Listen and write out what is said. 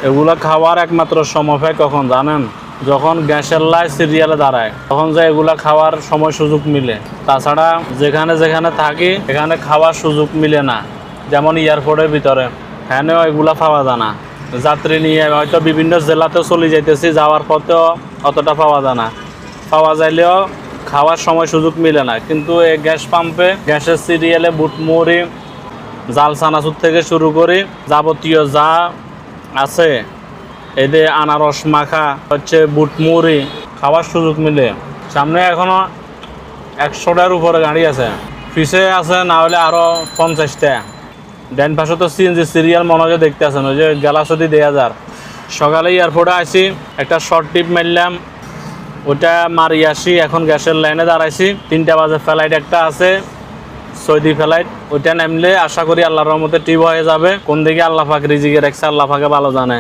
এগুলা খাওয়ার একমাত্র সময় পায় কখন জানেন? যখন গ্যাসের লাইন সিরিয়ালে দাঁড়ায় তখন যে এগুলা খাওয়ার সময় সুযোগ মিলে। তাছাড়া যেখানে যেখানে থাকি এখানে খাওয়ার সুযোগ মিলে না। যেমন এয়ারপোর্টের ভিতরে হ্যানেও এগুলা পাওয়া যায় না। যাত্রী নিয়ে হয়তো বিভিন্ন জেলাতেও চলে যাইতেছি, যাওয়ার পথেও অতটা পাওয়া যায় না। পাওয়া যাইলেও খাওয়ার সময় সুযোগ মিলে না। কিন্তু এই গ্যাস পাম্পে গ্যাসের সিরিয়ালে বুটমুড়ি, জাল চানাচুর থেকে শুরু করে যাবতীয় যা আছে, এদের আনারস মাখা হচ্ছে বুটমুড়ি খাওয়ার সুযোগ মিলে। সামনে এখনো 100টার উপরে গাড়ি আছে, পিছে আছে না হলে আরো 50টা। ডান পাশে তো সিএনজি সিরিয়াল মনে হয় দেখতে আছেন, ওই যে গ্যালাসদি 2000। সকালে এয়ারপোর্টে আসি, একটা শর্ট ট্রিপ মারলাম, ওটা মারি আসি। এখন গ্যাসের লাইনে দাঁড়াইছি, 3টা বাজে ফ্লাইট একটা আছে, সৌদি ফ্লাইট। ওইটা নামলে আশা করি আল্লাহর রহমতে ট্রিপ হয়ে যাবে। কোন দিকে আল্লাহ পাক রিজিকে রাখছে আল্লাহ পাকে ভালো জানে।